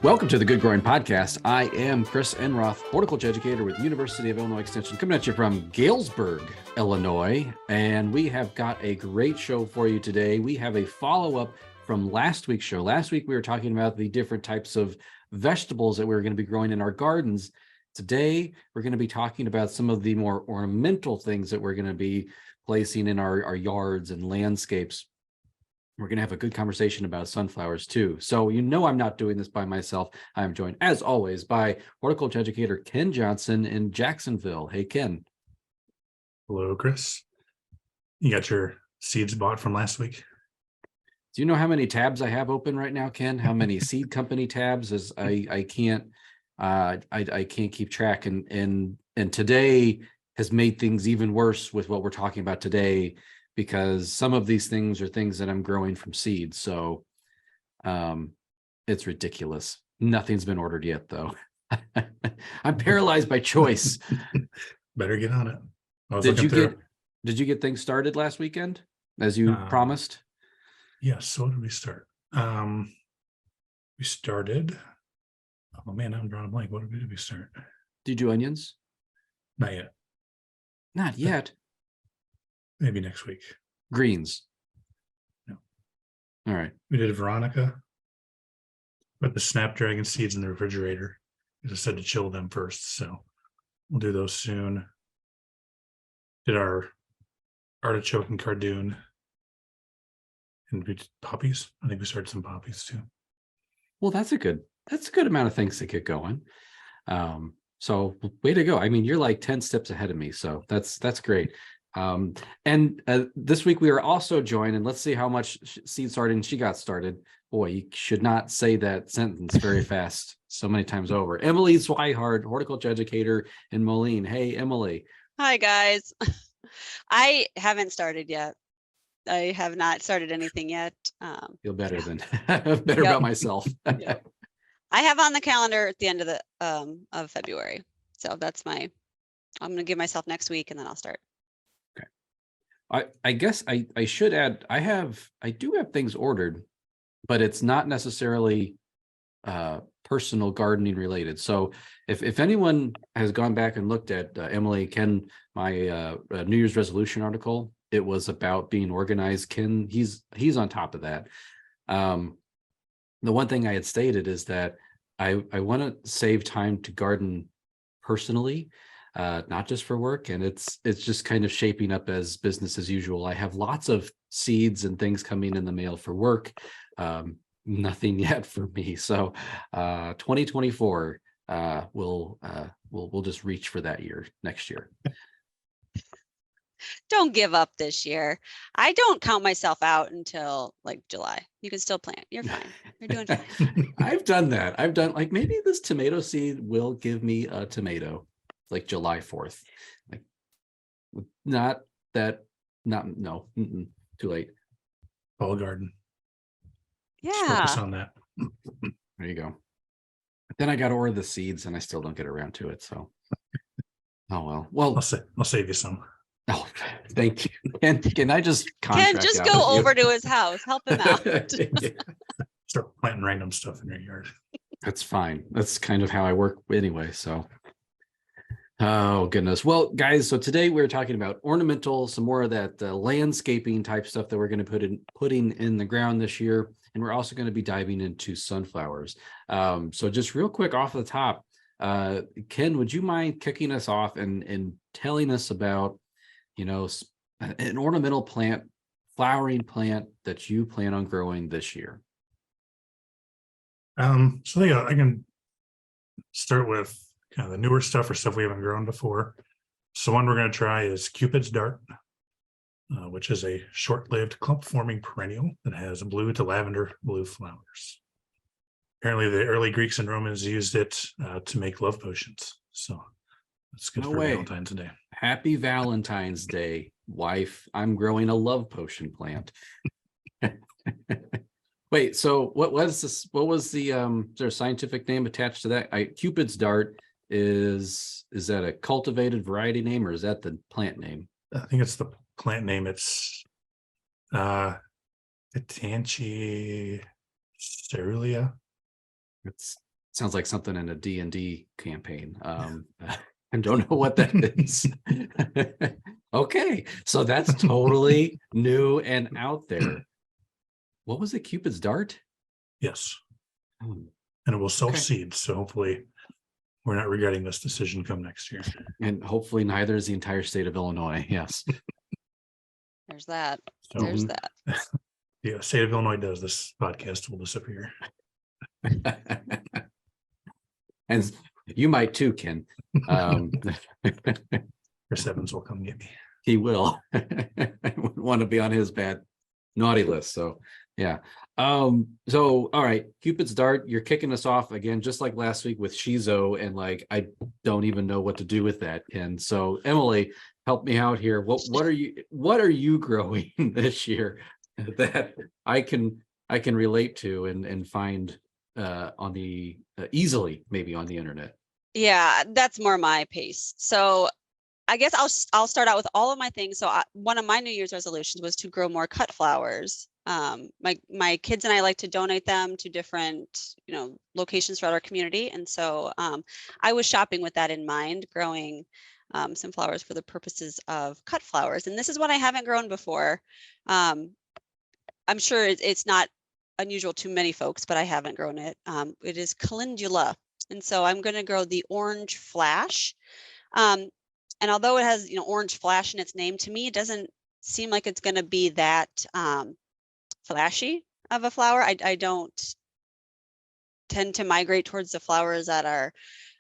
Welcome to the Good Growing Podcast. I am Chris Enroth, horticulture educator with University of Illinois Extension, coming at you from Galesburg, Illinois. And we have got a great show for you today. We have a follow-up from last week's show. Last week, we were talking about the different types of vegetables that we were going to be growing in our gardens. Today, we're going to be talking about some of the more ornamental things that we're going to be placing in our yards and landscapes. We're going to have a good conversation about sunflowers too. So you know I'm not doing this by myself. I'm joined, as always, by horticulture educator Ken Johnson in Jacksonville. Hey, Ken. Hello, Chris. You got your seeds bought from last week? Do you know how many tabs I have open right now, Ken? How many seed company tabs? As I can't keep track. And today has made things even worse with what we're talking about today, because some of these things are things that I'm growing from seeds. So it's ridiculous. Nothing's been ordered yet, though. I'm paralyzed by choice. Better get on it. Did you get things started last weekend as you promised? Yes. So what did we start? We started. Oh man, I'm drawing a blank. What did we start? Did you do onions? Not yet. Not yet. Maybe next week. Greens. No. All right. We did Veronica. Put the Snapdragon seeds in the refrigerator. I said to chill them first, so we'll do those soon. Did our artichoke and cardoon. And we did poppies. I think we started some poppies too. Well, that's a good amount of things to get going. So way to go. I mean, you're like 10 steps ahead of me. So that's great. And this week we are also joined, and let's see how much seed starting she got started. Boy, you should not say that sentence very fast so many times over. Emily Swihart, horticulture educator in Moline. Hey, Emily. Hi, guys. I haven't started yet. I have not started anything yet. Feel better than better about myself. Yep. I have on the calendar at the end of February. So that's I'm going to give myself next week and then I'll start. I guess I should add, I do have things ordered, but it's not necessarily personal gardening related. So if anyone has gone back and looked at Emily, Ken, my New Year's resolution article, it was about being organized. Ken, he's on top of that. The one thing I had stated is that I want to save time to garden personally, not just for work, and it's just kind of shaping up as business as usual. I have lots of seeds and things coming in the mail for work, nothing yet for me. So 2024 we'll just reach for that year next year. Don't give up this year. I don't count myself out until like July. You can still plant. You're fine. You're doing fine. I've done that. I've done like maybe this tomato seed will give me a tomato like July 4th. Like no, too late. Fall garden. Yeah. Just focus on that. There you go. Then I got to order the seeds and I still don't get around to it. So, oh well. I'll save you some. Oh, thank you. Can I just Ken, just go over to his house, help him out. Start planting random stuff in your yard. That's fine. That's kind of how I work anyway. So, oh goodness. Well, guys, so today we're talking about ornamental, some more of that landscaping type stuff that we're going to putting in the ground this year, and we're also going to be diving into sunflowers. So just real quick off the top, Ken, would you mind kicking us off and telling us about an ornamental plant, flowering plant that you plan on growing this year? So I can start with kind of the newer stuff or stuff we haven't grown before. So one we're going to try is Cupid's dart, which is a short-lived clump-forming perennial that has blue to lavender blue flowers. Apparently, the early Greeks and Romans used it to make love potions. So that's good for Valentine's Day. Happy Valentine's Day, wife. I'm growing a love potion plant. Wait, so what was this? What was the is there a scientific name attached to that? Cupid's dart is that a cultivated variety name or is that the plant name? I think it's the plant name. It's Cetanchi cerulean. It's Sounds like something in a D&D campaign. I don't know what that is. Okay, so that's totally new and out there. What was it? Cupid's dart? Yes. Hmm. And it will Okay. self-seed. So hopefully we're not regretting this decision come next year. And hopefully neither is the entire state of Illinois. Yes. There's that. So There's Mhm. that. the state of Illinois does, this podcast will disappear. And you might too, Ken. Chris Evans will come get me. He will. I wouldn't want to be on his bad naughty list. So yeah. So all right, Cupid's dart, you're kicking us off again, just like last week with Shizo, and like I don't even know what to do with that. And so Emily, help me out here. What are you growing this year that I can relate to and find on the easily maybe on the internet? Yeah, that's more my pace. So I guess I'll start out with all of my things. So one of my New Year's resolutions was to grow more cut flowers. My kids and I like to donate them to different, locations throughout our community. And so I was shopping with that in mind, growing some flowers for the purposes of cut flowers. And this is what I haven't grown before. I'm sure it's not unusual to many folks, but I haven't grown it. It is calendula. And so I'm going to grow the orange flash. And although it has, orange flash in its name, to me, it doesn't seem like it's going to be that flashy of a flower. I don't tend to migrate towards the flowers that are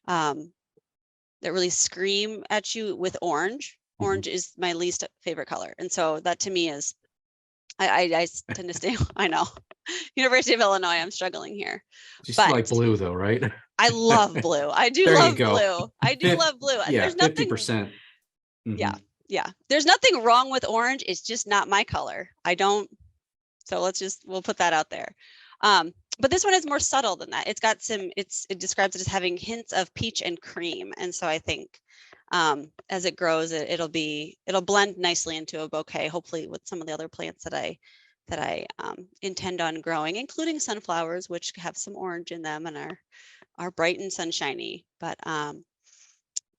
that really scream at you with orange. Orange is my least favorite color, and so that to me is I tend to stay. I know, University of Illinois. I'm struggling here. You still like blue though, right? I love blue. I do There you love go. blue. I do love blue. Yeah, There's nothing. 50%. Yeah, yeah. There's nothing wrong with orange. It's just not my color. I don't. So we'll put that out there. But this one is more subtle than that. It's got it describes it as having hints of peach and cream. And so I think as it grows, it'll blend nicely into a bouquet, hopefully with some of the other plants that I intend on growing, including sunflowers, which have some orange in them and are bright and sunshiny. But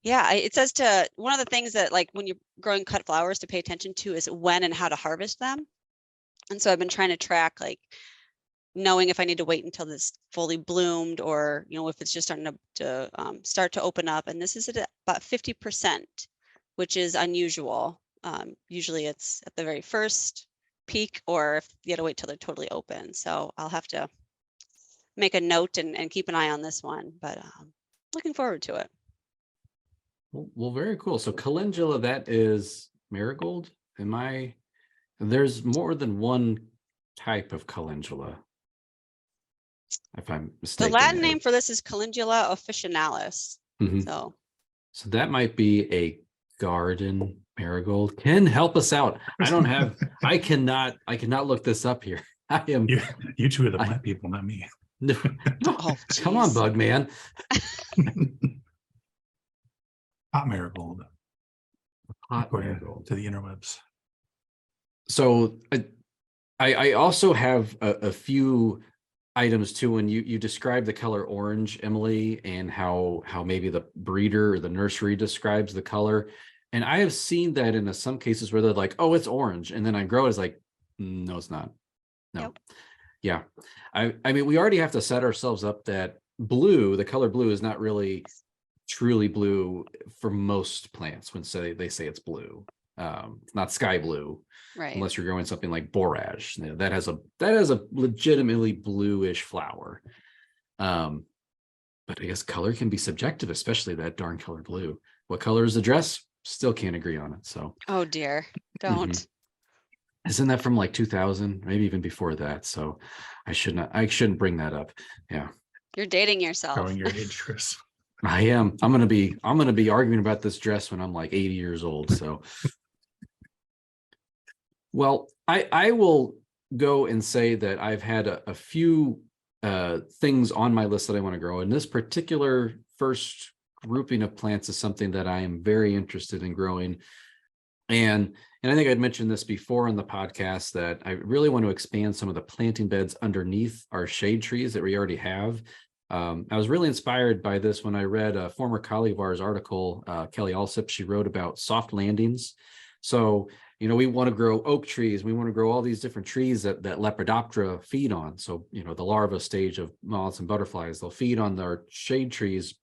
yeah, it says one of the things that, like, when you're growing cut flowers, to pay attention to is when and how to harvest them. And so I've been trying to track, like, knowing if I need to wait until this fully bloomed, or if it's just starting to start to open up. And this is at about 50%, which is unusual. Usually it's at the very first peak, or if you had to wait till they're totally open. So I'll have to make a note and keep an eye on this one, but looking forward to it. Well, very cool. So calendula, that is marigold. There's more than one type of calendula, if I'm mistaken. The Latin name for this is Calendula officinalis. So that might be a garden marigold. Ken, help us out. I cannot look this up here. I am. You two are the plant people, not me. No, Oh, come on, bug man. Hot marigold. Hot According marigold. to the interwebs. So I also have a few items too. When you describe the color orange, Emily, and how maybe the breeder or the nursery describes the color. And I have seen that in some cases where they're like, oh, it's orange. And then I grow it, it's like, no, it's not. No. Nope. Yeah. I mean, we already have to set ourselves up that blue, the color blue, is not really truly blue for most plants when they say it's blue. It's not sky blue, right, unless you're growing something like borage. That has a legitimately bluish flower. But I guess color can be subjective, especially that darn color blue. What color is the dress? Still can't agree on it. So oh dear, don't. Isn't that from like 2000, maybe even before that? So I shouldn't bring that up. Yeah, You're dating yourself. Showing your age, Chris. I am. I'm gonna be arguing about this dress when I'm like 80 years old. So, well, I will go and say that I've had a few things on my list that I want to grow. And this particular first grouping of plants is something that I am very interested in growing. And I think I'd mentioned this before on the podcast that I really want to expand some of the planting beds underneath our shade trees that we already have. I was really inspired by this when I read a former colleague of ours article, Kelly Alsip. She wrote about soft landings. So, we want to grow oak trees. We want to grow all these different trees that Lepidoptera feed on. So, the larva stage of moths and butterflies, they'll feed on their shade trees.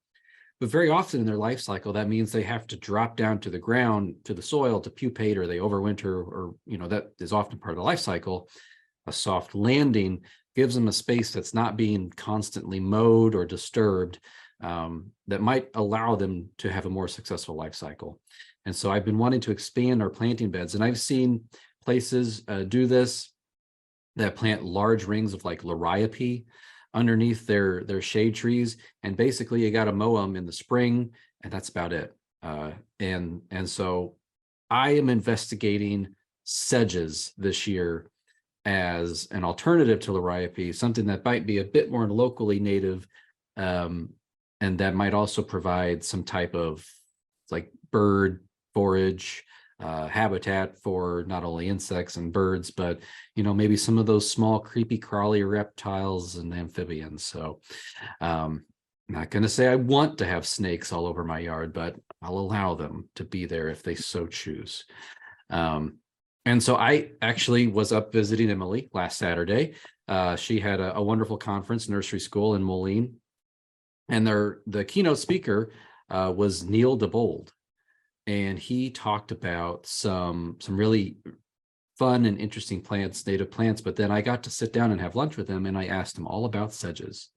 But very often in their life cycle, that means they have to drop down to the ground, to the soil to pupate, or they overwinter, or, that is often part of the life cycle. A soft landing gives them a space that's not being constantly mowed or disturbed, that might allow them to have a more successful life cycle. And so I've been wanting to expand our planting beds, and I've seen places do this that plant large rings of like liriope underneath their shade trees, and basically you got to mow them in the spring, and that's about it. And so I am investigating sedges this year as an alternative to liriope, something that might be a bit more locally native, and that might also provide some type of like bird forage habitat for not only insects and birds, but maybe some of those small creepy crawly reptiles and amphibians. So not going to say I want to have snakes all over my yard, but I'll allow them to be there if they so choose. And so I actually was up visiting Emily last Saturday. She had a wonderful conference, nursery school in Moline, and the keynote speaker was Neil DeBold, and he talked about some really fun and interesting plants, native plants. But then I got to sit down and have lunch with him, and I asked him all about sedges.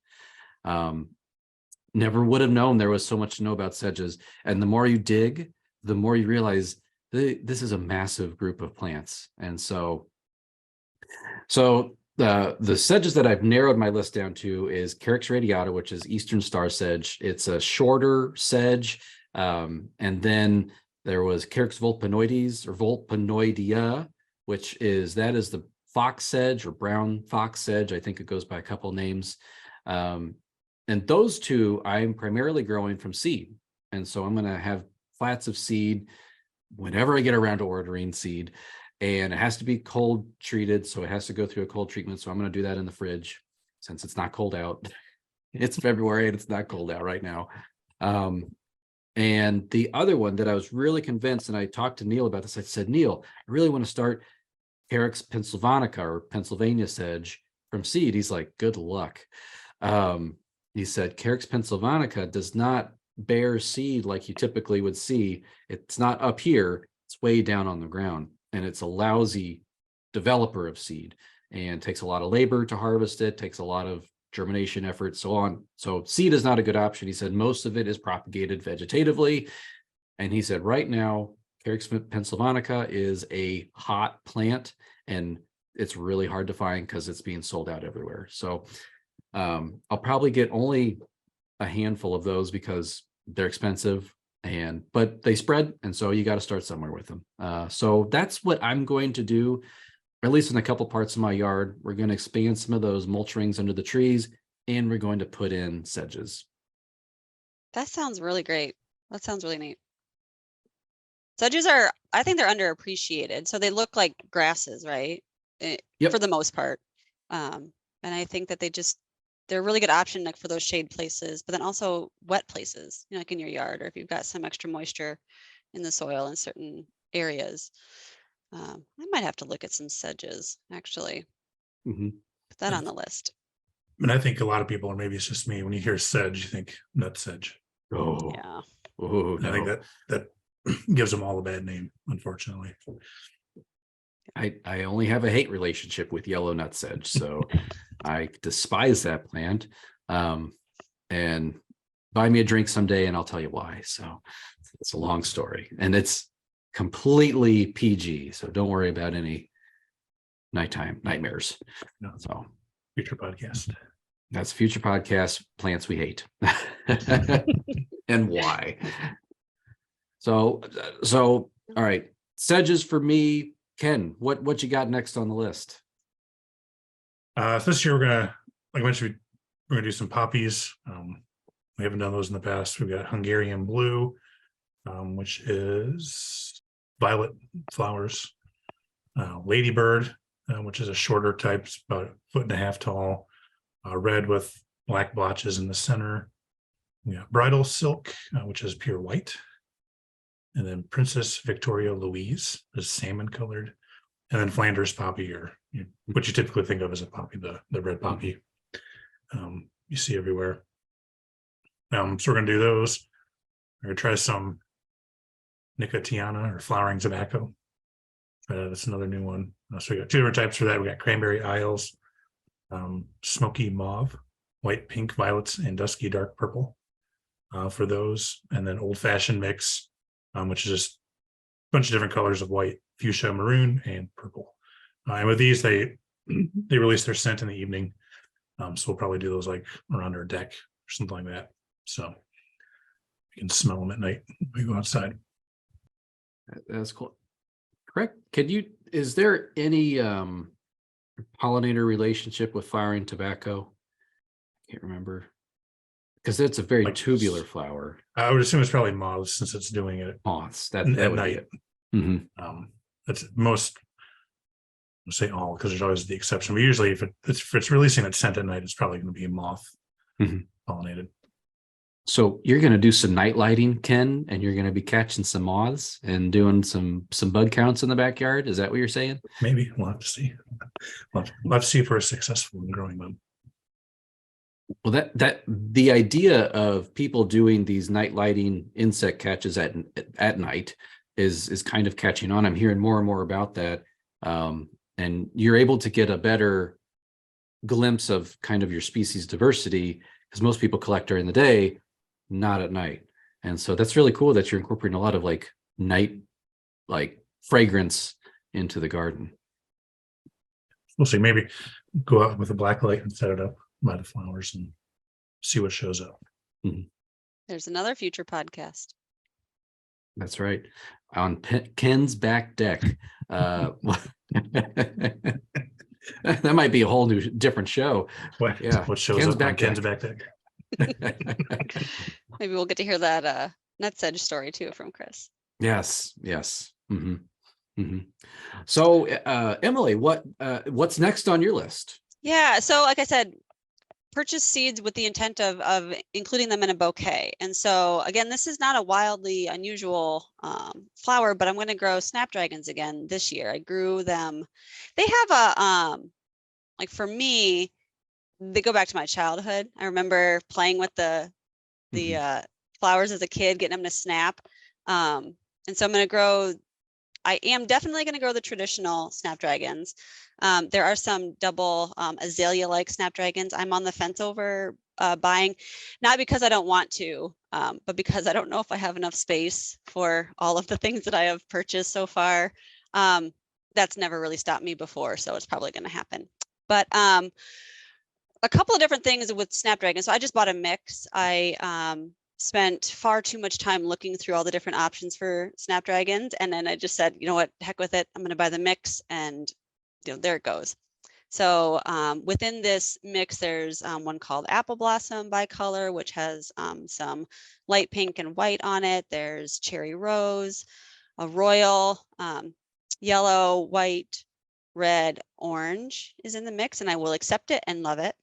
Never would have known there was so much to know about sedges, and the more you dig, the more you realize this is a massive group of plants. And so the sedges that I've narrowed my list down to is Carex radiata, which is Eastern Star Sedge. It's a shorter sedge. And then there was Carex vulpinoides or vulpinoidea, which is the fox sedge or brown fox sedge. I think it goes by a couple names. And those two I'm primarily growing from seed. And so I'm going to have flats of seed whenever I get around to ordering seed, and it has to be cold treated. So it has to go through a cold treatment. So I'm going to do that in the fridge since it's not cold out. It's February and it's not cold out right now. And the other one that I was really convinced, and I talked to Neil about this, I said, Neil, I really want to start Carex pennsylvanica or Pennsylvania sedge from seed. He's like, good luck. He said, Carex pennsylvanica does not bear seed like you typically would see. It's not up here, it's way down on the ground, and it's a lousy developer of seed and takes a lot of labor to harvest it, takes a lot of germination effort, so on. So seed is not a good option. He said most of it is propagated vegetatively, and he said right now Carex pennsylvanica is a hot plant, and it's really hard to find because it's being sold out everywhere. So I'll probably get only a handful of those because they're expensive, but they spread, and so you got to start somewhere with them. So that's what I'm going to do, at least in a couple parts of my yard. We're going to expand some of those mulch rings under the trees, and we're going to put in sedges. That sounds really great. That sounds really neat. Sedges I think they're underappreciated. So they look like grasses, right? Yep. For the most part. And I think that they're a really good option like for those shade places, but then also wet places, like in your yard, or if you've got some extra moisture in the soil in certain areas. I might have to look at some sedges, actually. Mm-hmm. Put that on the list. And I think a lot of people, or maybe it's just me, when you hear sedge, you think nut sedge. Oh, yeah. Oh, no. I think that gives them all a bad name, unfortunately. I only have a hate relationship with yellow nut sedge, so I despise that plant. And buy me a drink someday and I'll tell you why. So it's a long story, and it's completely PG, so don't worry about any nighttime nightmares. No. So future podcast. That's future podcast, plants we hate and why. So all right, sedges for me. Ken, what you got next on the list? So this year we're gonna, like I mentioned, we're gonna do some poppies. We haven't done those in the past. We've got Hungarian blue, which is violet flowers. Ladybird, which is a shorter type, it's about 1.5 feet tall. Red with black blotches in the center. We got bridal silk, which is pure white. And then Princess Victoria Louise is salmon colored. And then Flanders poppy, or what you typically think of as a poppy, the red poppy you see everywhere. So we're going to do those. We're going to try some Nicotiana or flowering tobacco. That's another new one. So we got two different types for that. We got Cranberry Isles, Smoky Mauve, White, Pink, Violets, and Dusky Dark Purple for those. And then Old Fashioned Mix, which is just a bunch of different colors of white, fuchsia, maroon, and purple. And with these, they release their scent in the evening. So we'll probably do those like around our deck or something like that. So you can smell them at night when we go outside. That's cool. Correct. Is there any pollinator relationship with flowering tobacco? I can't remember. Because it's a very tubular flower. I would assume it's probably moths, since it's doing it Moths. at would be night. it. Mm-hmm. That's most, I'll say all, because there's always the exception. But usually if it's releasing its scent at night, it's probably going to be moth pollinated. So you're going to do some night lighting, Ken, and you're going to be catching some moths and doing some bug counts in the backyard. Is that what you're saying? Maybe we'll have to see. We'll have to see if we're successful in growing them. Well, that the idea of people doing these night lighting insect catches at night is kind of catching on. I'm hearing more and more about that, and you're able to get a better glimpse of kind of your species diversity, because most people collect during the day, not at night. And so that's really cool that you're incorporating a lot of like night, like fragrance into the garden. We'll see. Maybe go out with a black light and set it up by the flowers and see what shows up. There's another future podcast. That's right. On Ken's back deck. That might be a whole new different show. What shows Ken's up on Ken's back deck? Maybe we'll get to hear that nut sedge story too from Chris. Yes. Mm-hmm. Mm-hmm. So Emily, what's next on your list? Yeah, so like I said, purchase seeds with the intent of including them in a bouquet. And so again, this is not a wildly unusual flower, but I'm going to grow snapdragons again this year. I grew them. They have a like, for me, they go back to my childhood. I remember playing with the flowers as a kid, getting them to snap. And so I'm going to grow. I am definitely going to grow the traditional snapdragons. There are some double azalea-like snapdragons I'm on the fence over buying, not because I don't want to, but because I don't know if I have enough space for all of the things that I have purchased so far. That's never really stopped me before, so it's probably going to happen. But a couple of different things with snapdragons. So I just bought a mix. I spent far too much time looking through all the different options for snapdragons, and then I just said, you know what, heck with it, I'm going to buy the mix, and there it goes. So within this mix, there's one called Apple Blossom Bicolor, which has some light pink and white on it. There's Cherry Rose, a Royal, yellow, white, red, orange is in the mix, and I will accept it and love it.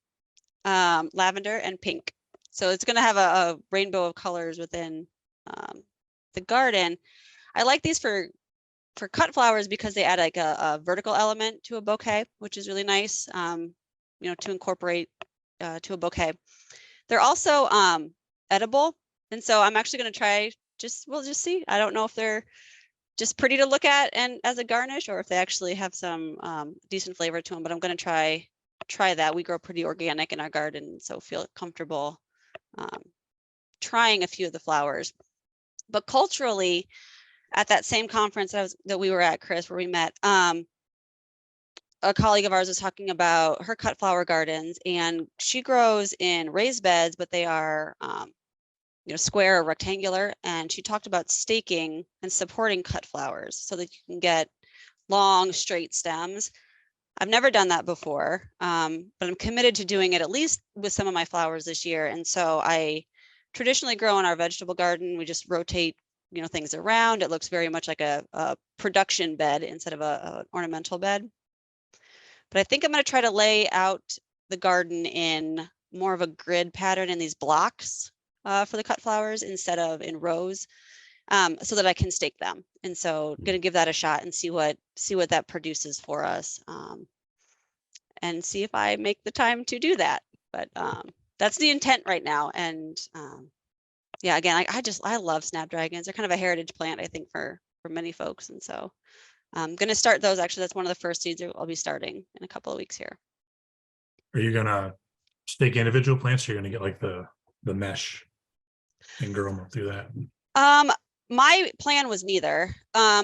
Lavender and pink. So it's going to have a rainbow of colors within the garden. I like these for cut flowers because they add like a vertical element to a bouquet, which is really nice, to incorporate to a bouquet. They're also edible. And so I'm actually going to try, we'll just see. I don't know if they're just pretty to look at and as a garnish, or if they actually have some decent flavor to them, but I'm going to try that. We grow pretty organic in our garden, so feel comfortable trying a few of the flowers. But culturally, at that same conference that we were at, Chris, where we met, a colleague of ours was talking about her cut flower gardens, and she grows in raised beds, but they are square or rectangular. And she talked about staking and supporting cut flowers so that you can get long, straight stems. I've never done that before, but I'm committed to doing it at least with some of my flowers this year. And so I traditionally grow in our vegetable garden. We just rotate things around. It looks very much like a production bed instead of a ornamental bed. But I think I'm going to try to lay out the garden in more of a grid pattern in these blocks for the cut flowers instead of in rows, so that I can stake them. And so going to give that a shot and see what that produces for us, and see if I make the time to do that. But that's the intent right now. And yeah, again, I love snapdragons. They're kind of a heritage plant, I think, for many folks. And so I'm going to start those. Actually, that's one of the first seeds I'll be starting in a couple of weeks here. Are you gonna stake individual plants, or you're gonna get like the mesh and grow them through that? My plan was neither.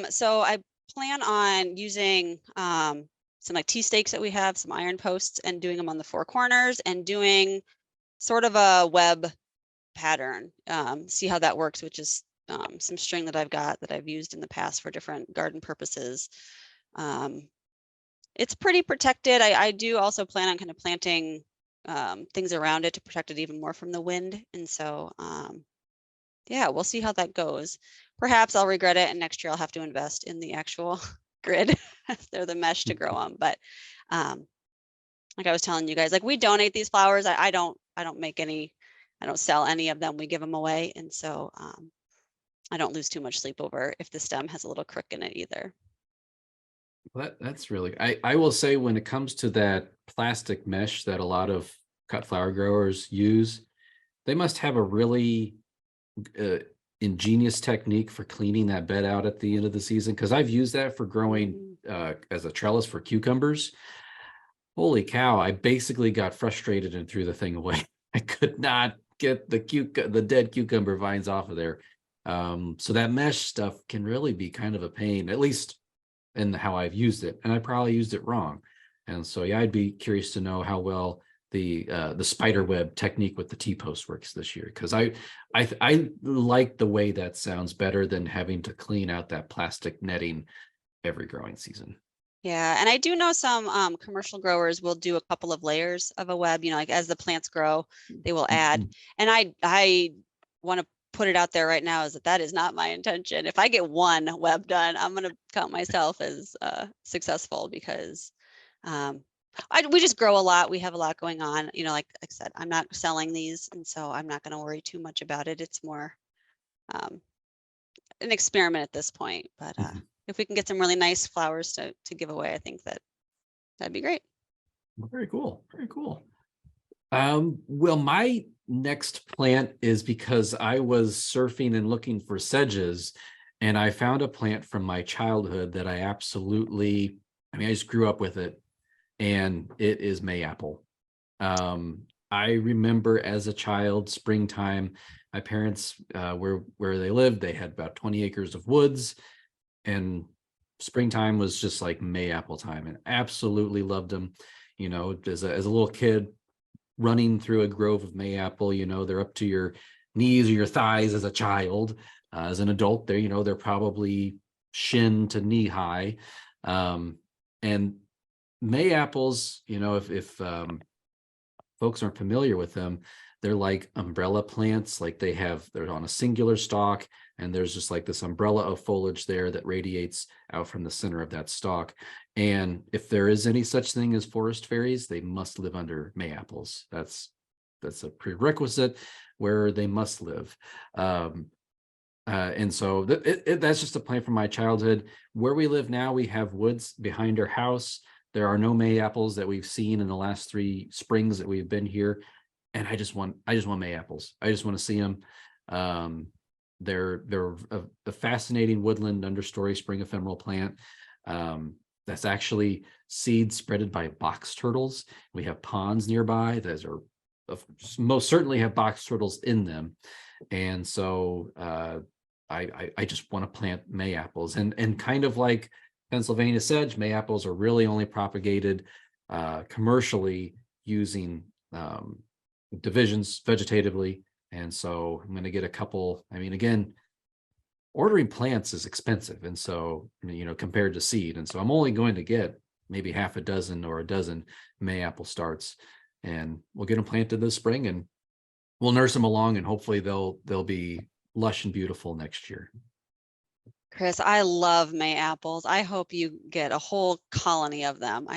So I plan on using some like T stakes that we have, some iron posts, and doing them on the four corners and doing sort of a web pattern. See how that works, which is some string that I've got that I've used in the past for different garden purposes. It's pretty protected. I do also plan on kind of planting things around it to protect it even more from the wind. And so, yeah, we'll see how that goes. Perhaps I'll regret it, and next year I'll have to invest in the actual grid. They're the mesh to grow them. But like I was telling you guys, like we donate these flowers. I don't make any, I don't sell any of them. We give them away. And so I don't lose too much sleep over if the stem has a little crook in it either. Well, that's really, I will say, when it comes to that plastic mesh that a lot of cut flower growers use, they must have a really ingenious technique for cleaning that bed out at the end of the season, because I've used that for growing as a trellis for cucumbers. Holy cow, I basically got frustrated and threw the thing away. I could not get the dead cucumber vines off of there. So that mesh stuff can really be kind of a pain, at least in how I've used it, and I probably used it wrong. And so yeah, I'd be curious to know how well the spider web technique with the T-post works this year, because I like the way that sounds better than having to clean out that plastic netting every growing season. Yeah, and I do know some commercial growers will do a couple of layers of a web, you know, like as the plants grow, they will add. And I want to put it out there right now is that is not my intention. If I get one web done, I'm going to count myself as successful, because we just grow a lot. We have a lot going on. You know, like I said, I'm not selling these, and so I'm not going to worry too much about it. It's more an experiment at this point. But if we can get some really nice flowers to give away, I think that'd be great. Very cool. Very cool. Well, my next plant is because I was surfing and looking for sedges, and I found a plant from my childhood that I absolutely, I just grew up with it, and it is Mayapple. I remember as a child, springtime, my parents, where they lived, they had about 20 acres of woods, and springtime was just like Mayapple time, and absolutely loved them. You know, as a little kid, running through a grove of Mayapple, you know, they're up to your knees or your thighs as a child. As an adult, they're probably shin to knee high. And Mayapples, you know, if folks aren't familiar with them, they're like umbrella plants. Like they're on a singular stalk, and there's just like this umbrella of foliage there that radiates out from the center of that stalk. And if there is any such thing as forest fairies, they must live under Mayapples. That's a prerequisite where they must live. And so that's just a plant from my childhood. Where we live now, we have woods behind our house. There are no Mayapples that we've seen in the last 3 springs that we've been here. And I just want Mayapples. I just want to see them. They're a fascinating woodland understory spring ephemeral plant. That's actually seed spreaded by box turtles. We have ponds nearby. Those are most certainly have box turtles in them. And so I just want to plant Mayapples, and kind of like Pennsylvania sedge, Mayapples are really only propagated commercially using divisions vegetatively. And so I'm going to get a couple. Again, ordering plants is expensive, and so, compared to seed, and so I'm only going to get maybe half a dozen or a dozen Mayapple starts, and we'll get them planted this spring, and we'll nurse them along, and hopefully they'll be lush and beautiful next year. Chris, I love Mayapples. I hope you get a whole colony of them.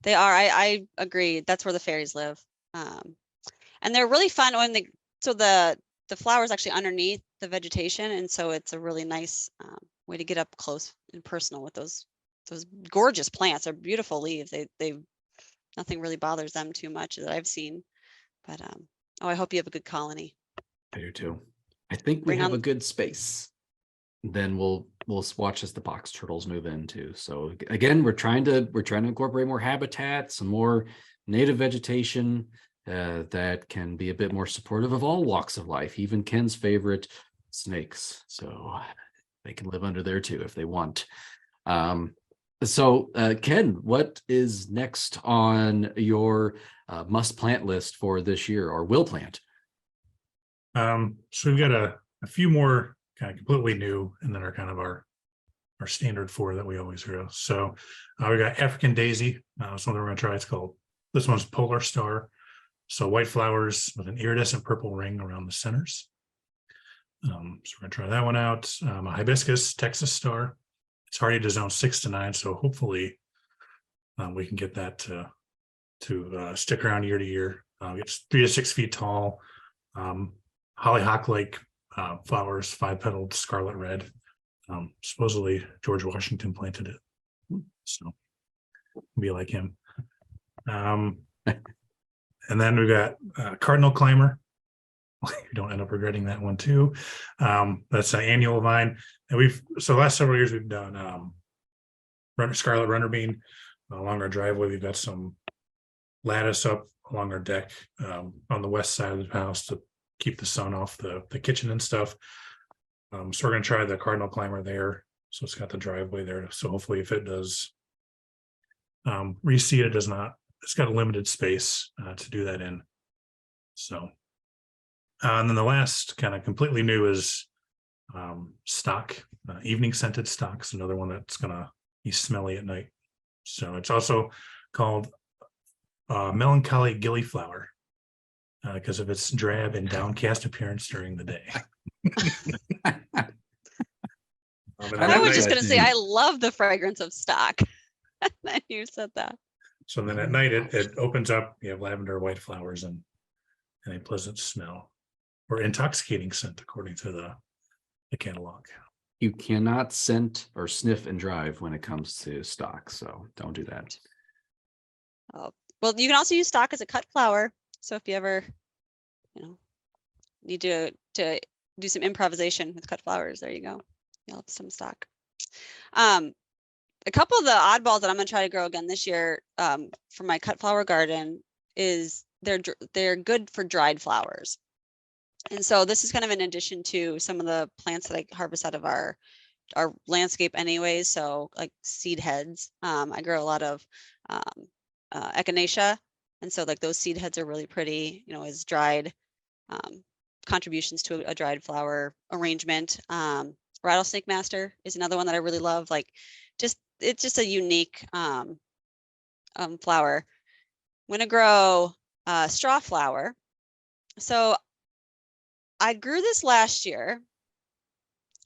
They are. I agree. That's where the fairies live. And they're really fun when so the flower is actually underneath the vegetation, and so it's a really nice way to get up close and personal with those gorgeous plants. They're beautiful leaves. They nothing really bothers them too much that I've seen. But oh, I hope you have a good colony. I do too. I think we Bring have on- a good space. Then we'll watch as the box turtles move in too. So again, we're trying to incorporate more habitats and more native vegetation that can be a bit more supportive of all walks of life, even Ken's favorite snakes. So they can live under there too if they want. So Ken, what is next on your must plant list for this year, or will plant? So we've got a few more kind of completely new, and then our standard 4 that we always grow. So we got African daisy, something we're going to try. It's called, this one's Polar Star. So white flowers with an iridescent purple ring around the centers. So we're going to try that one out. A hibiscus, Texas Star. It's hardy to zone 6 to 9. So hopefully we can get that to stick around year to year. It's 3 to 6 feet tall. Hollyhock-like flowers, 5-petaled scarlet red. Supposedly George Washington planted it, so be like him. And then we've got Cardinal Climber. You don't end up regretting that one too. That's an annual vine, and so the last several years we've done scarlet runner bean along our driveway. We've got some lattice up along our deck on the west side of the house to keep the sun off the kitchen and stuff. So we're going to try the Cardinal Climber there. So it's got the driveway there. So hopefully if it does reseed, it's got a limited space to do that in. So, and then the last kind of completely new is stock, evening scented stocks, another one that's going to be smelly at night. So it's also called melancholy gillyflower because of its drab and downcast appearance during the day. I was just going to say, I love the fragrance of stock. Then you said that. So then at night it opens up. You have lavender, white flowers, and a pleasant smell, or intoxicating scent, according to the catalog. You cannot scent or sniff and drive when it comes to stock, so don't do that. Oh, well, you can also use stock as a cut flower. So if you ever, need to do some improvisation with cut flowers, there you go. You'll have some stock. A couple of the oddballs that I'm going to try to grow again this year for my cut flower garden is they're good for dried flowers. And so this is kind of in addition to some of the plants that I harvest out of our landscape anyways. So like seed heads. I grow a lot of echinacea. And so like those seed heads are really pretty, as dried contributions to a dried flower arrangement. Rattlesnake master is another one that I really love. Like it's just a unique flower. I'm going to grow Strawflower. So I grew this last year,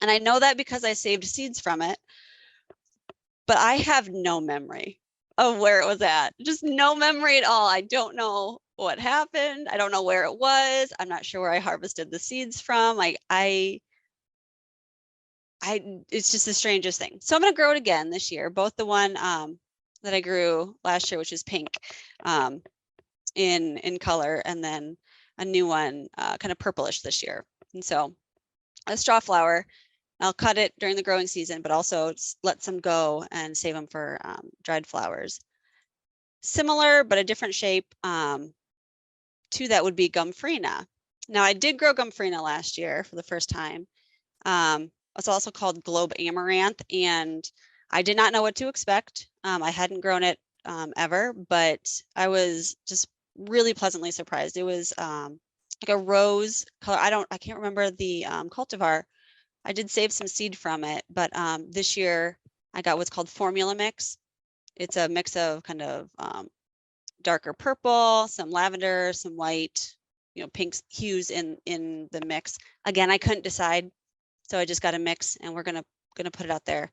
and I know that because I saved seeds from it, but I have no memory of where it was at. Just no memory at all. I don't know what happened. I don't know where it was. I'm not sure where I harvested the seeds from. It's just the strangest thing. So I'm going to grow it again this year, both the one that I grew last year, which is pink in color, and then a new one kind of purplish this year. And so a Strawflower, I'll cut it during the growing season, but also let some go and save them for dried flowers. Similar, but a different shape to that would be Gomphrena. Now I did grow Gomphrena last year for the first time. It's also called Globe Amaranth, and I did not know what to expect. I hadn't grown it ever, but I was just really pleasantly surprised. It was like a rose color. I can't remember the cultivar. I did save some seed from it, but this year I got what's called formula mix. It's a mix of kind of darker purple, some lavender, some white, pink hues in the mix. Again, I couldn't decide, so I just got a mix, and we're gonna put it out there.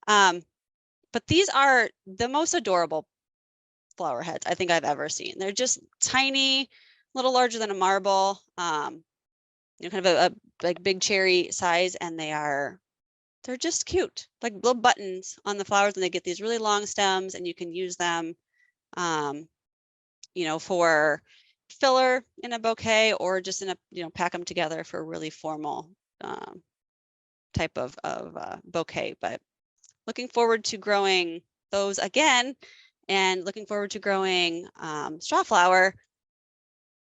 But these are the most adorable flower heads I think I've ever seen. They're just tiny, a little larger than a marble, you know, kind of a like big cherry size, and they're just cute, like little buttons on the flowers, and they get these really long stems, and you can use them, you know, for filler in a bouquet, or just in a, you know, pack them together for a really formal type of bouquet. But looking forward to growing those again, and looking forward to growing Strawflower,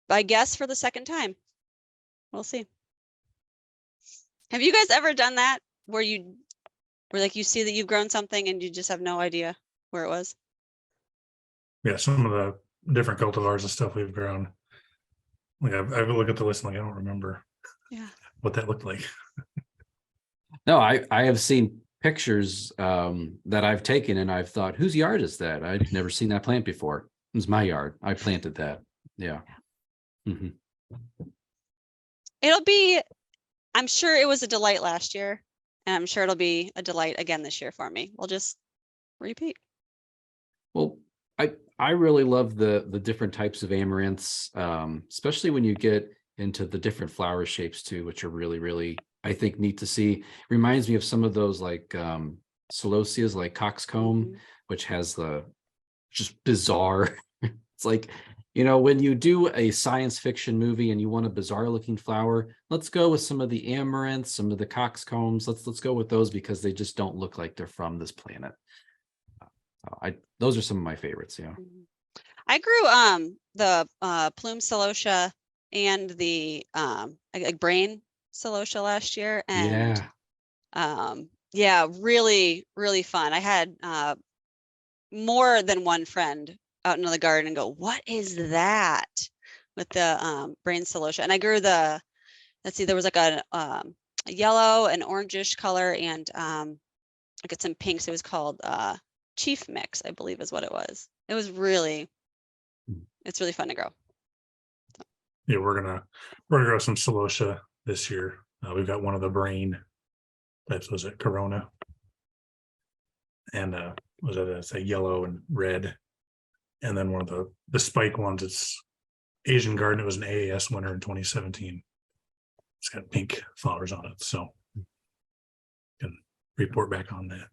I guess, for the second time. We'll see. Have you guys ever done that where like you see that you've grown something and you just have no idea where it was? Yeah, some of the different cultivars and stuff we've grown. Like I look at the list and like I don't remember what that looked like. No, I have seen pictures that I've taken, and I've thought, whose yard is that? I'd never seen that plant before. It was my yard. I planted that. Yeah. Mm-hmm. It'll be, I'm sure it was a delight last year, and I'm sure it'll be a delight again this year for me. We'll just repeat. Well, I really love the different types of amaranths, especially when you get into the different flower shapes too, which are really, really, I think, neat to see. Reminds me of some of those like Celosias, like coxcomb, which has the just bizarre. It's like, you know, when you do a science fiction movie and you want a bizarre looking flower, let's go with some of the amaranths, some of the coxcombs. Let's go with those because they just don't look like they're from this planet. Those are some of my favorites. Yeah. I grew the plume celosia and the like brain celosia last year, and yeah, really, really fun. I had more than one friend out into the garden and go, what is that, with the brain celosia? And I grew the, let's see, there was like a yellow and orangish color, and I got some pinks. It was called Chief Mix, I believe is what it was. It was really, it's really fun to grow. Yeah, we're gonna grow some celosia this year. We've got one of the brain types. Was it Corona? And was it it's a yellow and red? And then one of the spike ones, it's Asian Garden. It was an AAS winner in 2017. It's got pink flowers on it, so can report back on that.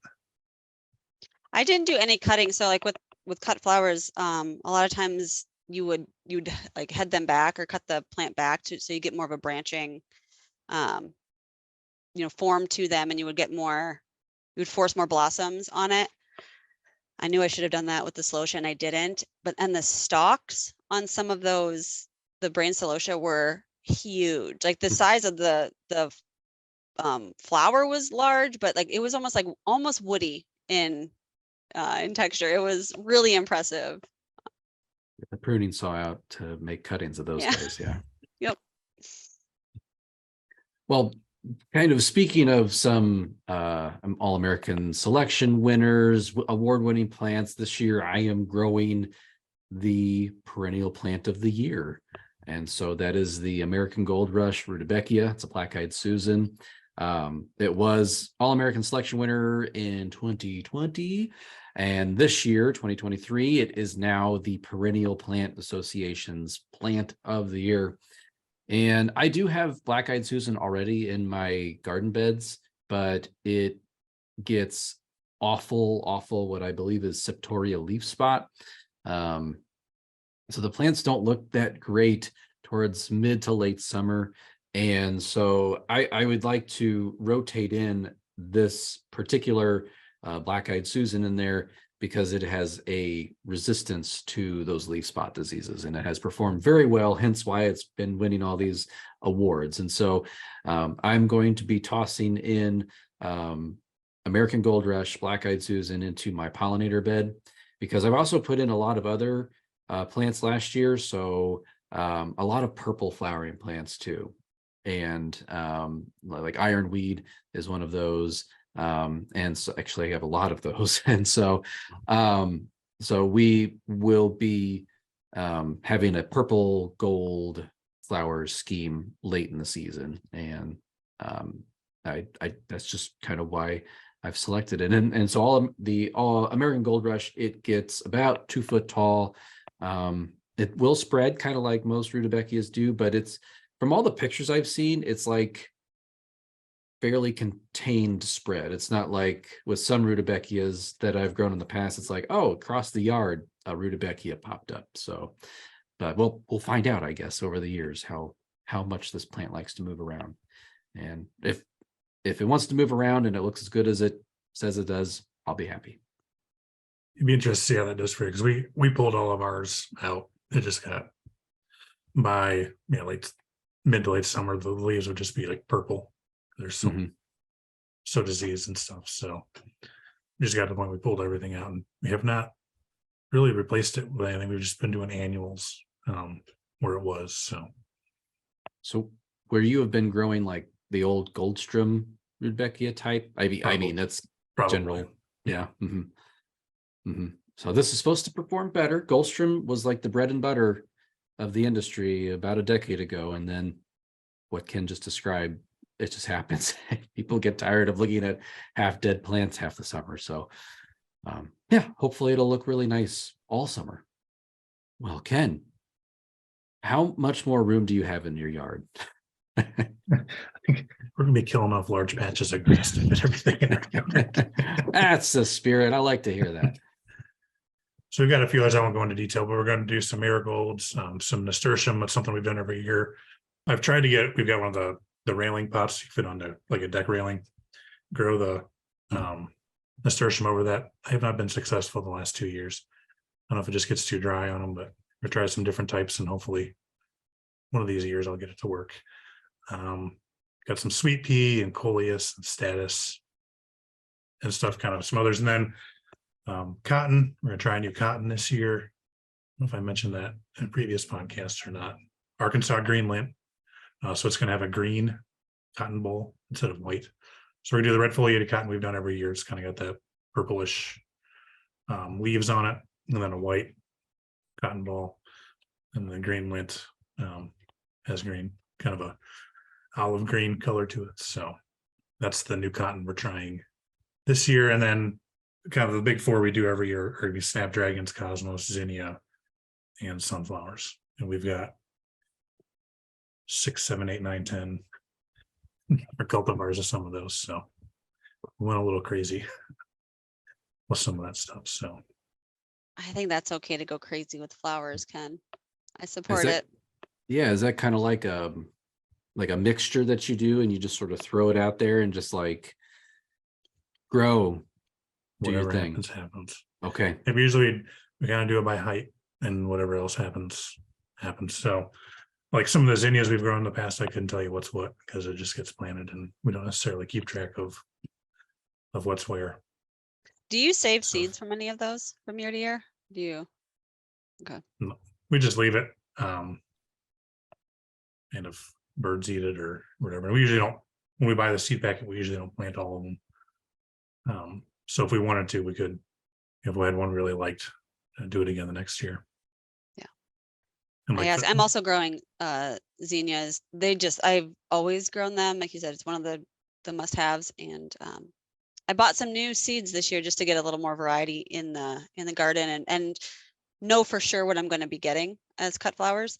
I didn't do any cutting, so like with cut flowers, a lot of times you'd like head them back or cut the plant back so you get more of a branching you know, form to them, and you would force more blossoms on it. I knew I should have done that with the celosia, and I didn't. And the stalks on some of those, the brain celosia, were huge. Like the size of the flower was large, but like it was almost woody in texture. It was really impressive. The pruning saw out to make cuttings of those guys. Yeah. Yep. Well, kind of speaking of some All-American selection winners, award-winning plants this year, I am growing the perennial plant of the year. And so that is the American Gold Rush Rudbeckia. It's a black-eyed Susan. It was All-American selection winner in 2020. And this year, 2023, it is now the Perennial Plant Association's Plant of the Year. And I do have black-eyed Susan already in my garden beds, but it gets awful, what I believe is septoria leaf spot. So the plants don't look that great towards mid to late summer. And so I would like to rotate in this particular black-eyed Susan in there because it has a resistance to those leaf spot diseases, and it has performed very well, hence why it's been winning all these awards. And so I'm going to be tossing in American Gold Rush black-eyed Susan into my pollinator bed, because I've also put in a lot of other plants last year. So a lot of purple flowering plants too. And like ironweed is one of those. And so actually I have a lot of those. And so so we will be having a purple gold flower scheme late in the season. And I that's just kind of why I've selected it. And so all American Gold Rush, it gets about 2 foot tall. It will spread kind of like most Rudbeckias do, but it's, from all the pictures I've seen, it's like fairly contained spread. It's not like with some Rudbeckias that I've grown in the past, it's like, oh, across the yard, a Rudbeckia popped up. So, but we'll find out, I guess, over the years how much this plant likes to move around. And if it wants to move around and it looks as good as it says it does, I'll be happy. It'd be interesting to see how that does for you, because we pulled all of ours out. It just got by like mid to late summer, the leaves would just be like purple. There's so diseased and stuff. So we just got to the point we pulled everything out, and we have not really replaced it with anything. We've just been doing annuals where it was. So where you have been growing like the old Goldstrom Rudbeckia type, I mean that's Probably. general. Yeah. So this is supposed to perform better. Goldstrom was like the bread and butter of the industry about a decade ago, and then what Ken just described, it just happens. People get tired of looking at half dead plants half the summer. So yeah, hopefully it'll look really nice all summer. Well, Ken, how much more room do you have in your yard? I think we're gonna be killing off large patches of grass to fit everything in our yard. That's the spirit. I like to hear that. So we've got a few others. I won't go into detail, but we're going to do some marigolds, some nasturtium. That's something we've done every year. I've tried to get, we've got one of the railing pots you fit onto like a deck railing, grow the nasturtium over that. I have not been successful the last 2 years. I don't know if it just gets too dry on them, but we'll try some different types, and hopefully one of these years I'll get it to work. Got some sweet pea and coleus and status and stuff, kind of some others. And then cotton, we're gonna try a new cotton this year. I don't know if I mentioned that in previous podcasts or not. Arkansas green lint. So it's gonna have a green cotton boll instead of white. So we do the red foliated cotton we've done every year. It's kind of got that purplish leaves on it, and then a white cotton ball, and the green lint has green, kind of a olive green color to it. So that's the new cotton we're trying this year. And then kind of the big four we do every year are gonna be snapdragons, cosmos, zinnia, and sunflowers. And we've got 6, 7, 8, 9, 10 our cultivars of some of those. So we went a little crazy with some of that stuff. So I think that's okay to go crazy with flowers, Ken. I support that, it. Yeah, is that kind of like a mixture that you do, and you just sort of throw it out there and just like grow, do your whatever thing? happens. Okay. And usually we kind of do it by height, and whatever else happens. So like some of the zinnias we've grown in the past, I couldn't tell you what's what, because it just gets planted and we don't necessarily keep track of what's where. Do you save So- seeds from any of those from year to year? Do you? Okay. No, we just leave it. And if birds eat it or whatever, we usually don't, when we buy the seed packet, we usually don't plant all of them. So if we wanted to, we could, if we had one we really liked, do it again the next year. Yeah. And like I'm also growing zinnias. I've always grown them. Like you said, it's one of the must-haves. And I bought some new seeds this year just to get a little more variety in the garden and know for sure what I'm going to be getting as cut flowers.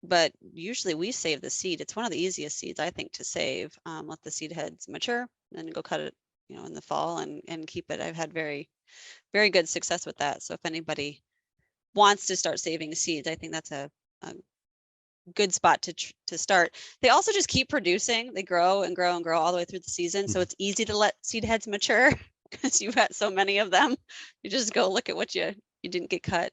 But usually we save the seed. It's one of the easiest seeds, I think, to save. Let the seed heads mature, and then go cut it, in the fall and keep it. I've had very, very good success with that. So if anybody wants to start saving seeds, I think that's a good spot to start. They also just keep producing. They grow and grow and grow all the way through the season. So it's easy to let seed heads mature because you've got so many of them. You just go look at what you didn't get cut.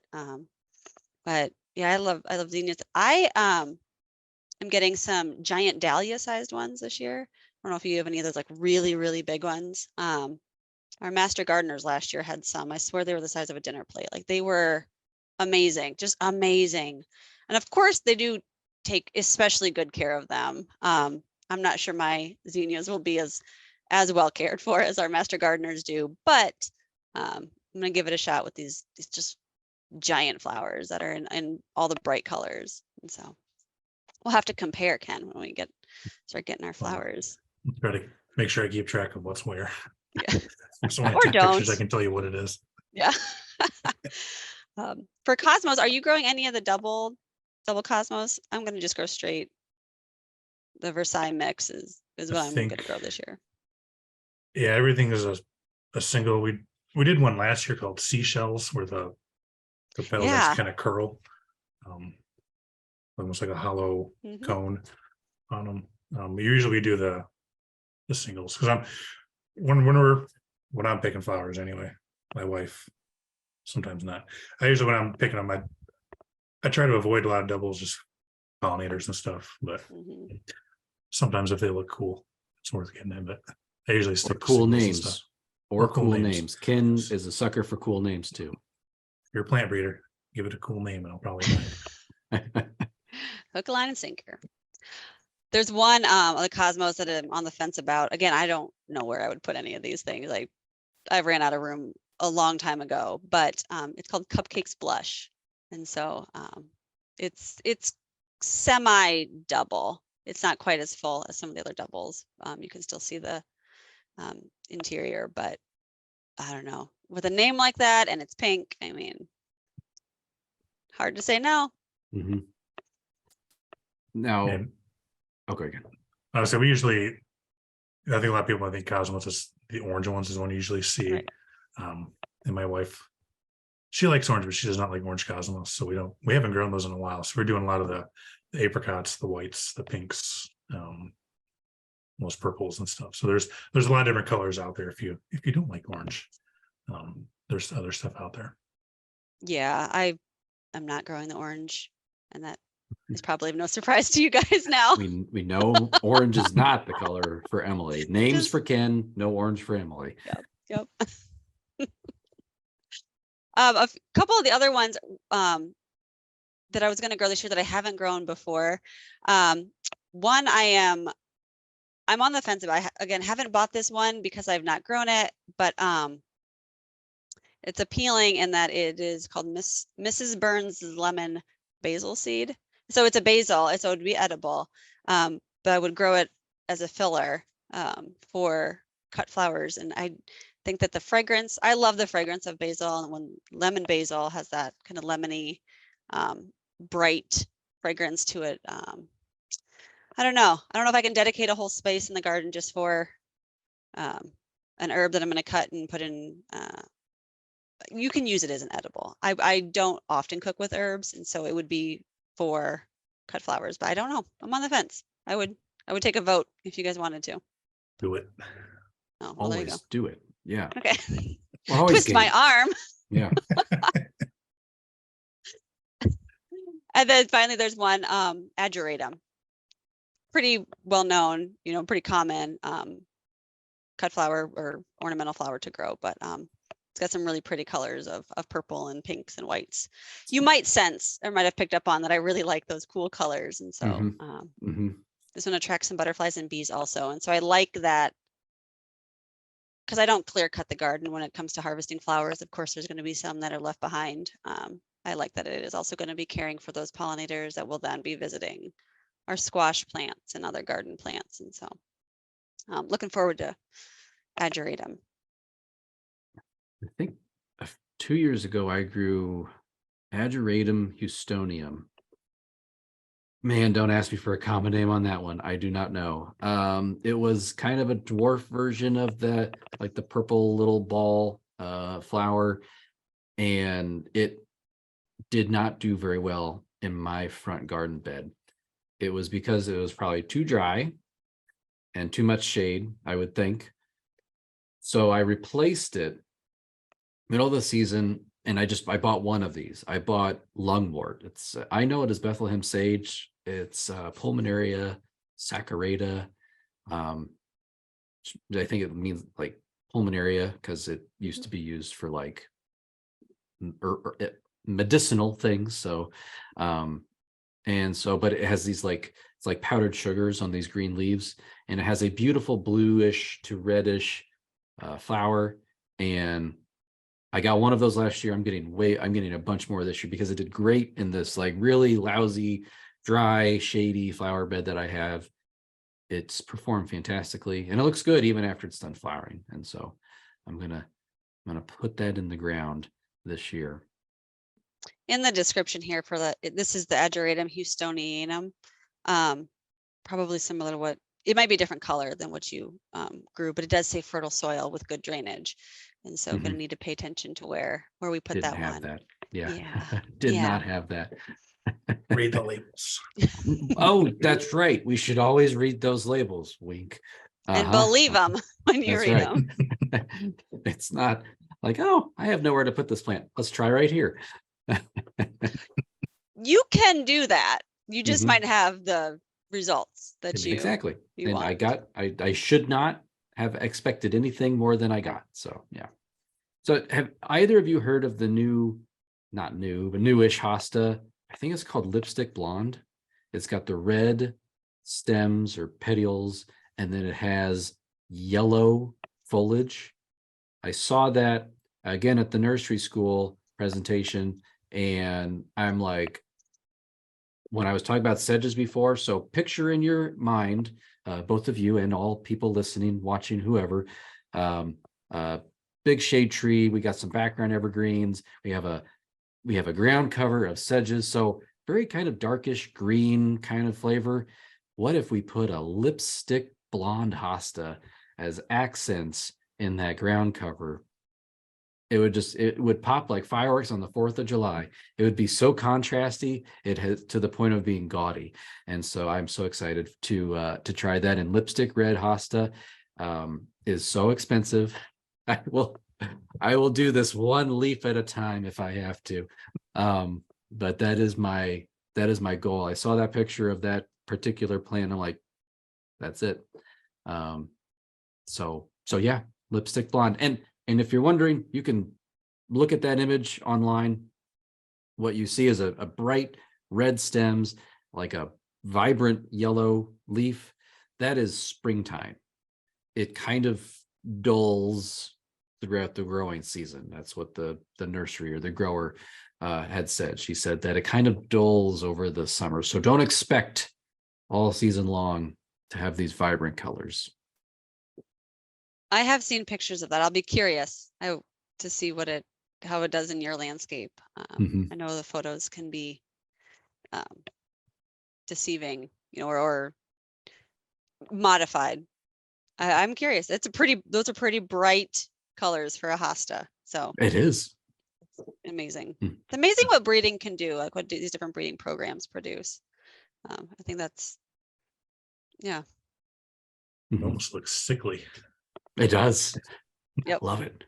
But yeah, I love zinnias. I am getting some giant dahlia sized ones this year. I don't know if you have any of those like really, really big ones. Our master gardeners last year had some. I swear they were the size of a dinner plate. Like they were amazing, just amazing. And of course they do take especially good care of them. I'm not sure my zinnias will be as well cared for as our master gardeners do, but I'm gonna give it a shot with these just giant flowers that are in all the bright colors. And so we'll have to compare, Ken, when we start getting our flowers. Try to make sure I keep track of what's where. Yeah. So when I Or take pictures, I don't. can tell you what it is. Yeah. For cosmos, are you growing any of the double cosmos? I'm gonna just go straight. The Versailles mix is I what I'm gonna think- grow this year. Yeah, everything is a single. We did one last year called Seashells, where the petals Yeah. actually kind of curl, almost like a hollow Mhm. cone on them. We usually do the singles because when I'm picking flowers anyway. My wife sometimes not. I usually when I'm picking them, I try to avoid a lot of doubles, just pollinators and stuff. But Mhm. sometimes if they look cool, it's worth getting in. But I usually Or stick to cool singles and names. stuff. Or Or cool cool names. names. Ken is a sucker for cool names too. If you're a plant breeder, give it a cool name, and I'll probably buy it. Hook, line, and sinker. There's one on the cosmos that I'm on the fence about. Again, I don't know where I would put any of these things. I ran out of room a long time ago, but it's called Cupcakes Blush, and so it's semi double. It's not quite as full as some of the other doubles. You can still see the interior, but I don't know. With a name like that and it's pink, I mean, hard to say no. Mhm. Now, And okay, again. so we usually, I think a lot of people, I think cosmos is the orange ones is one you usually see. Right. And my wife, she likes orange, but she does not like orange cosmos. So we haven't grown those in a while. So we're doing a lot of the apricots, the whites, the pinks, most purples and stuff. So there's a lot of different colors out there. If you don't like orange, there's other stuff out there. Yeah, I'm not growing the orange, and that is probably no surprise to you guys now. We know orange is not the color for Emily. Names Just- for Ken, no orange for Emily. Yep. Couple of the other ones that I was going to grow this year that I haven't grown before. One I'm on the fence about. Again, haven't bought this one because I've not grown it, but it's appealing in that it is called Mrs. Burns lemon basil seed. So it's a basil, so it would be edible, but I would grow it as a filler for cut flowers. And I think that the fragrance, I love the fragrance of basil, and when lemon basil has that kind of lemony, bright fragrance to it. I don't know if I can dedicate a whole space in the garden just for an herb that I'm going to cut and put in. You can use it as an edible. I don't often cook with herbs, and so it would be for cut flowers, but I don't know. I'm on the fence. I would take a vote if you guys wanted to. Do it. Oh, well, there you Always go. do it. Yeah. Okay. We're always Twist my game. arm. Yeah. And then finally there's one ageratum. Pretty well known, pretty common cut flower or ornamental flower to grow, but it's got some really pretty colors of purple and pinks and whites. You might sense or might have picked up on that I really like those cool colors, and so this one attracts some butterflies and bees also. And so I like that because I don't clear cut the garden when it comes to harvesting flowers. Of course, there's going to be some that are left behind. I like that it is also going to be caring for those pollinators that will then be visiting our squash plants and other garden plants. And so looking forward to ageratum. I think 2 years ago I grew ageratum houstonium. Man, don't ask me for a common name on that one. I do not know. It was kind of a dwarf version of that, like the purple little ball flower, and it did not do very well in my front garden bed. It was because it was probably too dry and too much shade, I would think. So I replaced it middle of the season, and I bought one of these. I bought Lungwort. I know it as Bethlehem sage. It's Pulmonaria saccharata. I think it means like pulmonaria because it used to be used for like medicinal things. So, but it has these it's like powdered sugars on these green leaves, and it has a beautiful bluish to reddish flower. And I got one of those last year. I'm getting a bunch more this year because it did great in this like really lousy, dry, shady flower bed that I have. it's performed fantastically, and it looks good even after it's done flowering. And so I'm gonna put that in the ground this year. In the description here for this is the ageratum houstonianum. Probably similar to what, it might be a different color than what you grew, but it does say fertile soil with good drainage. And so gonna need to pay attention to where we put Didn't that have one. that. Yeah. Yeah. Did Yeah. not have that. Read the labels. Oh, that's right. We should always read those labels. Wink. And believe them when you That's read right. them. It's not like, oh, I have nowhere to put this plant. Let's try right here. You can do that. You just Mhm. might have the results that you Exactly. you And want. I should not have expected anything more than I got. So yeah. So have either of you heard of the not new, but newish Hosta? I think it's called Lipstick Blonde. It's got the red stems or petioles, and then it has yellow foliage. I saw that again at the nursery school presentation, and I'm like, when I was talking about sedges before, so picture in your mind, both of you and all people listening, watching, whoever, big shade tree. We got some background evergreens. We have a ground cover of sedges. So very kind of darkish green kind of flavor. What if we put a lipstick blonde hosta as accents in that ground cover? It would pop like fireworks on the 4th of July. It would be so contrasty, it has to the point of being gaudy. And so I'm so excited to try that. And lipstick red hosta is so expensive. I will do this one leaf at a time if I have to. But that is my goal. I saw that picture of that particular plant. I'm like, that's it. So yeah, lipstick blonde. And if you're wondering, you can look at that image online. What you see is a bright red stems, like a vibrant yellow leaf. That is springtime. It kind of dulls throughout the growing season. That's what the nursery or the grower had said. She said that it kind of dulls over the summer. So don't expect all season long to have these vibrant colors. I have seen pictures of that. I'll be curious to see how it does in your landscape. I know the photos can be deceiving, or modified. I'm curious. Those are pretty bright colors for a hosta. So it is amazing. It's amazing what breeding can do, like what these different breeding programs produce. I think that's, yeah. It almost looks sickly. It does. Yep. Love it.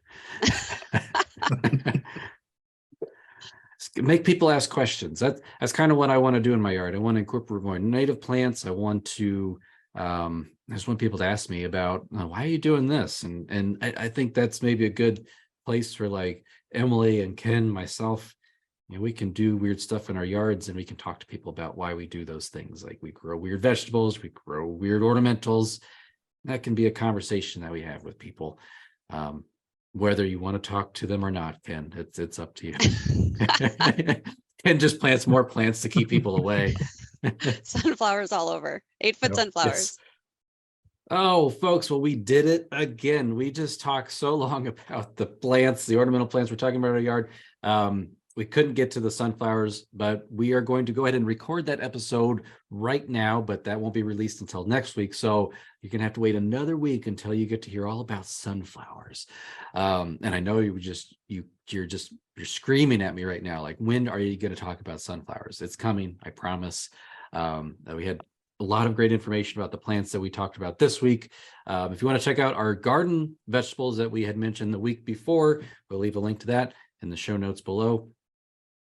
Make people ask questions. That's kind of what I want to do in my yard. I want to incorporate more native plants. I want to I just want people to ask me about why are you doing this? And I think that's maybe a good place for like Emily and Ken, myself. We can do weird stuff in our yards, and we can talk to people about why we do those things. Like we grow weird vegetables, we grow weird ornamentals. That can be a conversation that we have with people. Whether you want to talk to them or not, Ken, it's up to you. Ken just plants more plants to keep people away. Sunflowers all over. 8-foot sunflowers. Yes. Oh, folks, well, we did it again. We just talked so long about the plants, the ornamental plants we're talking about in our yard. We couldn't get to the sunflowers, but we are going to go ahead and record that episode right now, but that won't be released until next week. So you're going to have to wait another week until you get to hear all about sunflowers. And I know you're screaming at me right now. Like, when are you going to talk about sunflowers? It's coming. I promise. We had a lot of great information about the plants that we talked about this week. If you want to check out our garden vegetables that we had mentioned the week before, we'll leave a link to that in the show notes below.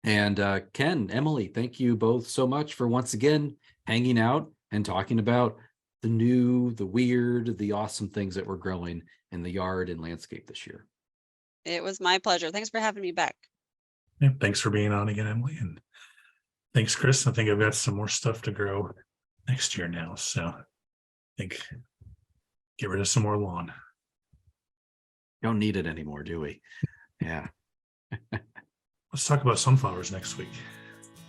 And Ken, Emily, thank you both so much for once again hanging out and talking about the new, the weird, the awesome things that we're growing in the yard and landscape this year. It was my pleasure. Thanks for having me back. Yeah, thanks for being on again, Emily. And thanks, Chris. I think I've got some more stuff to grow next year now. So I think get rid of some more lawn. Don't need it anymore, do we? Yeah. Let's talk about sunflowers next week.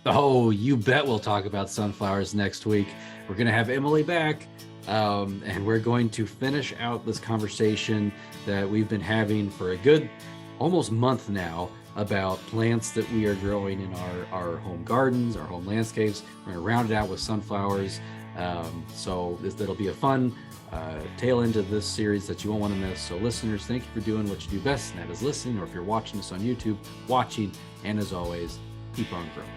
Oh, you bet we'll talk about sunflowers next week. We're going to have Emily back. And we're going to finish out this conversation that we've been having for a good almost month now about plants that we are growing in our home gardens, our home landscapes. We're going to round it out with sunflowers. So that'll be a fun tail end to this series that you won't want to miss. So listeners, thank you for doing what you do best, and that is listening, or if you're watching this on YouTube, watching, and as always, keep on growing.